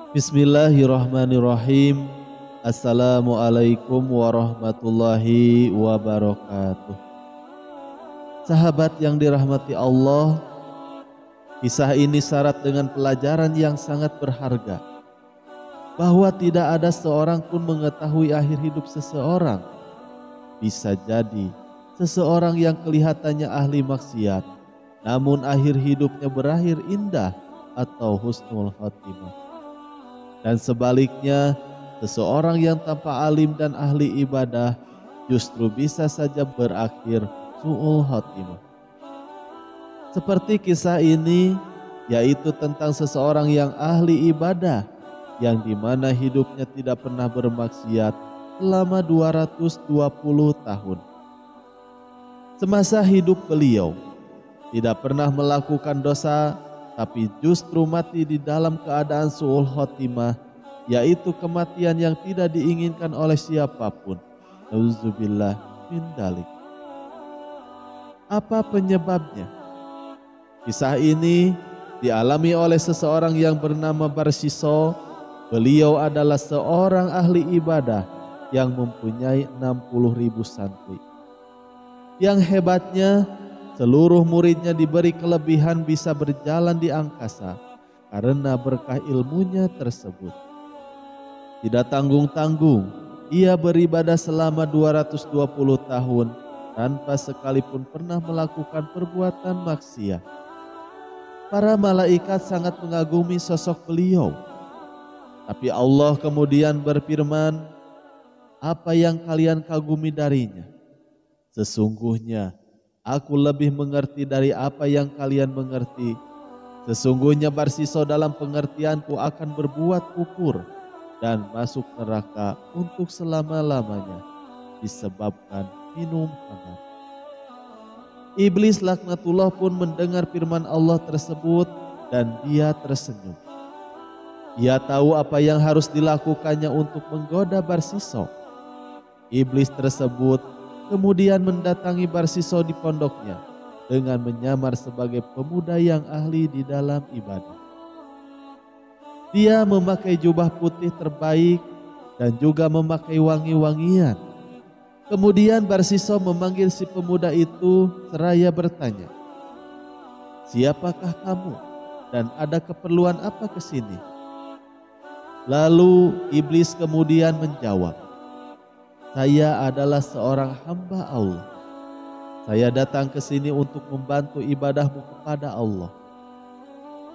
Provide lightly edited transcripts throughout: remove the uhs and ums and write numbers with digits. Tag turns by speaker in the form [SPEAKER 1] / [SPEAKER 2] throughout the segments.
[SPEAKER 1] Bismillahirrahmanirrahim. Assalamualaikum warahmatullahi wabarakatuh. Sahabat yang dirahmati Allah, kisah ini syarat dengan pelajaran yang sangat berharga, bahwa tidak ada seorang pun mengetahui akhir hidup seseorang. Bisa jadi seseorang yang kelihatannya ahli maksiat, namun akhir hidupnya berakhir indah atau husnul khotimah. Dan sebaliknya, seseorang yang tanpa alim dan ahli ibadah justru bisa saja berakhir su'ul khotimah. Seperti kisah ini, yaitu tentang seseorang yang ahli ibadah, yang dimana hidupnya tidak pernah bermaksiat selama 220 tahun. Semasa hidup beliau, tidak pernah melakukan dosa, tapi justru mati di dalam keadaan su'ul khotimah, yaitu kematian yang tidak diinginkan oleh siapapun. Nauzubillah min dzalik. Apa penyebabnya? Kisah ini dialami oleh seseorang yang bernama Barsiso. Beliau adalah seorang ahli ibadah yang mempunyai 60.000 santri. Yang hebatnya, seluruh muridnya diberi kelebihan bisa berjalan di angkasa karena berkah ilmunya tersebut. Tidak tanggung-tanggung, ia beribadah selama 220 tahun tanpa sekalipun pernah melakukan perbuatan maksiat. Para malaikat sangat mengagumi sosok beliau. Tapi Allah kemudian berfirman, "Apa yang kalian kagumi darinya? Sesungguhnya Aku lebih mengerti dari apa yang kalian mengerti. Sesungguhnya Barsiso dalam pengertianku akan berbuat kufur dan masuk neraka untuk selama-lamanya disebabkan minum khamar." Iblis laknatullah pun mendengar firman Allah tersebut dan dia tersenyum. Ia tahu apa yang harus dilakukannya untuk menggoda Barsiso. Iblis tersebut kemudian mendatangi Barsiso di pondoknya dengan menyamar sebagai pemuda yang ahli di dalam ibadah. Dia memakai jubah putih terbaik dan juga memakai wangi-wangian. Kemudian Barsiso memanggil si pemuda itu seraya bertanya, "Siapakah kamu dan ada keperluan apa ke sini?" Lalu iblis kemudian menjawab, "Saya adalah seorang hamba Allah. Saya datang ke sini untuk membantu ibadahmu kepada Allah.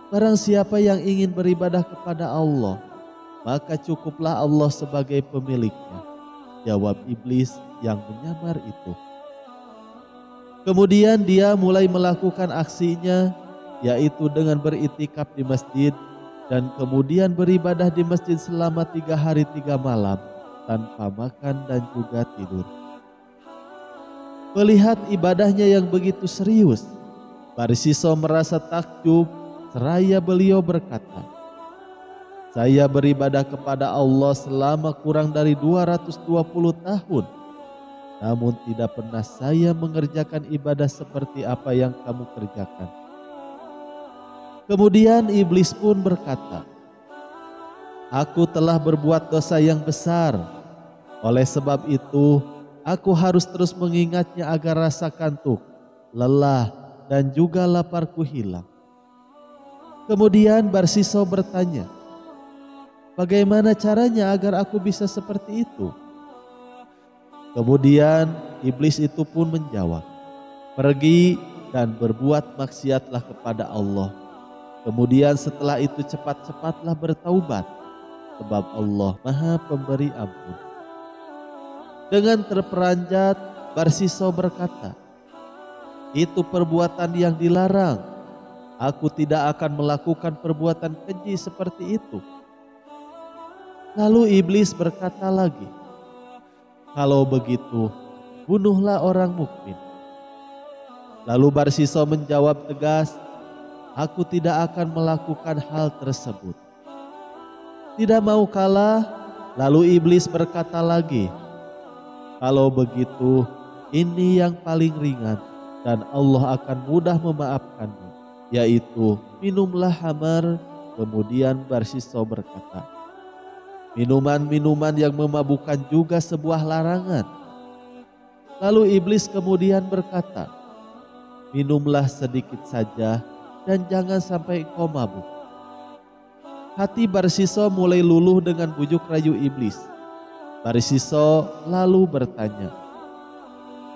[SPEAKER 1] Barang siapa yang ingin beribadah kepada Allah, maka cukuplah Allah sebagai pemiliknya," jawab iblis yang menyamar itu. Kemudian dia mulai melakukan aksinya, yaitu dengan beriktikaf di masjid dan kemudian beribadah di masjid selama 3 hari 3 malam. Tanpa makan dan juga tidur. Melihat ibadahnya yang begitu serius, Barsiso merasa takjub seraya beliau berkata, "Saya beribadah kepada Allah selama kurang dari 220 tahun. Namun tidak pernah saya mengerjakan ibadah seperti apa yang kamu kerjakan." Kemudian iblis pun berkata, "Aku telah berbuat dosa yang besar. Oleh sebab itu, aku harus terus mengingatnya agar rasa kantuk, lelah, dan juga laparku hilang." Kemudian Barsiso bertanya, "Bagaimana caranya agar aku bisa seperti itu?" Kemudian iblis itu pun menjawab, "Pergi dan berbuat maksiatlah kepada Allah. Kemudian setelah itu cepat-cepatlah bertaubat, sebab Allah Maha Pemberi Ampun." Dengan terperanjat, Barsiso berkata, "Itu perbuatan yang dilarang. Aku tidak akan melakukan perbuatan keji seperti itu." Lalu iblis berkata lagi, "Kalau begitu, bunuhlah orang mukmin." Lalu Barsiso menjawab tegas, "Aku tidak akan melakukan hal tersebut." Tidak mau kalah, lalu iblis berkata lagi, "Kalau begitu, ini yang paling ringan dan Allah akan mudah memaafkanmu, yaitu minumlah khamar Kemudian Barsiso berkata, minuman-minuman yang memabukkan juga sebuah larangan. Lalu iblis kemudian berkata, minumlah sedikit saja dan jangan sampai engkau mabuk. Hati Barsiso mulai luluh dengan bujuk rayu iblis. Barsiso lalu bertanya,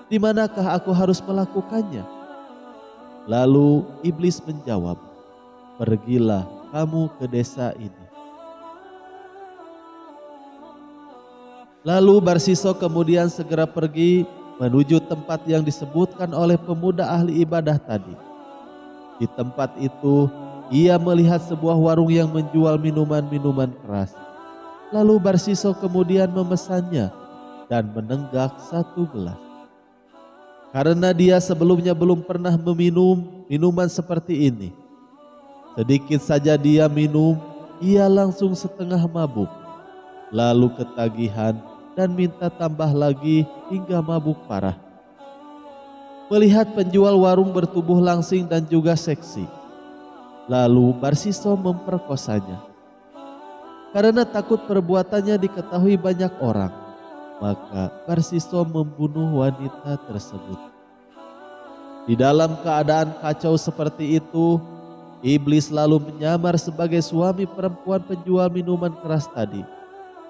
[SPEAKER 1] di manakah aku harus melakukannya? Lalu iblis menjawab, pergilah kamu ke desa ini. Lalu Barsiso kemudian segera pergi menuju tempat yang disebutkan oleh pemuda ahli ibadah tadi. Di tempat itu, ia melihat sebuah warung yang menjual minuman-minuman keras. Lalu Barsiso kemudian memesannya dan menenggak satu gelas. Karena dia sebelumnya belum pernah meminum minuman seperti ini. Sedikit saja dia minum, ia langsung setengah mabuk. Lalu ketagihan dan minta tambah lagi hingga mabuk parah. Melihat penjual warung bertubuh langsing dan juga seksi, lalu Barsiso memperkosanya. Karena takut perbuatannya diketahui banyak orang, maka Barsiso membunuh wanita tersebut. Di dalam keadaan kacau seperti itu, iblis lalu menyamar sebagai suami perempuan penjual minuman keras tadi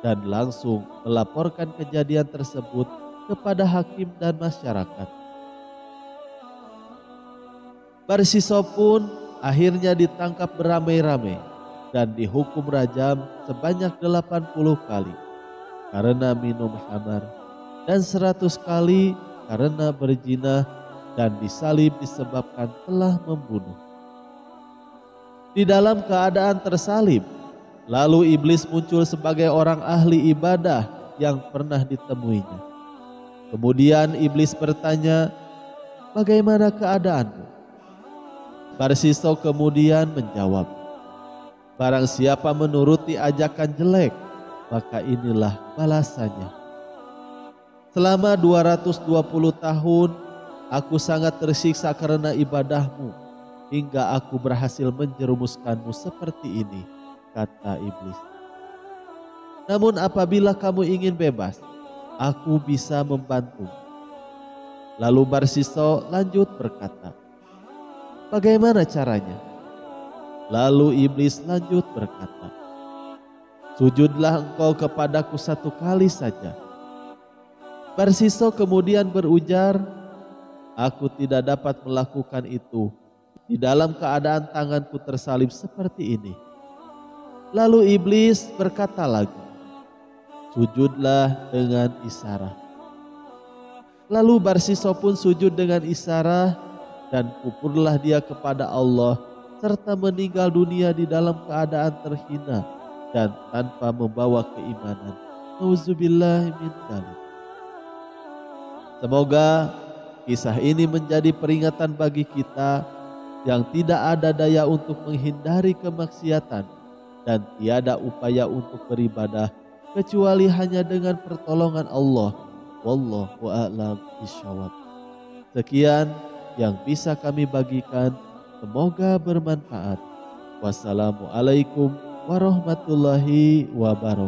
[SPEAKER 1] dan langsung melaporkan kejadian tersebut kepada hakim dan masyarakat. Barsiso pun akhirnya ditangkap beramai-ramai dan dihukum rajam sebanyak 80 kali karena minum khamar dan 100 kali karena berzina dan disalib disebabkan telah membunuh. Di dalam keadaan tersalib, lalu iblis muncul sebagai orang ahli ibadah yang pernah ditemuinya. Kemudian iblis bertanya, bagaimana keadaanmu? Barsiso kemudian menjawab, barang siapa menuruti ajakan jelek, maka inilah balasannya. Selama 220 tahun, aku sangat tersiksa karena ibadahmu, hingga aku berhasil menjerumuskanmu seperti ini, kata iblis. Namun apabila kamu ingin bebas, aku bisa membantu. Lalu Barsiso lanjut berkata, bagaimana caranya? Lalu iblis lanjut berkata, sujudlah engkau kepadaku 1 kali saja. Barsiso kemudian berujar, aku tidak dapat melakukan itu di dalam keadaan tanganku tersalib seperti ini. Lalu iblis berkata lagi, sujudlah dengan isyarat. Lalu Barsiso pun sujud dengan isyarat dan kufurlah dia kepada Allah serta meninggal dunia di dalam keadaan terhina dan tanpa membawa keimanan. Nauzubillahi min dzalik. Semoga kisah ini menjadi peringatan bagi kita yang tidak ada daya untuk menghindari kemaksiatan dan tiada upaya untuk beribadah kecuali hanya dengan pertolongan Allah. Wallahu a'lam bishawab. Sekian yang bisa kami bagikan, semoga bermanfaat. Wassalamualaikum warahmatullahi wabarakatuh.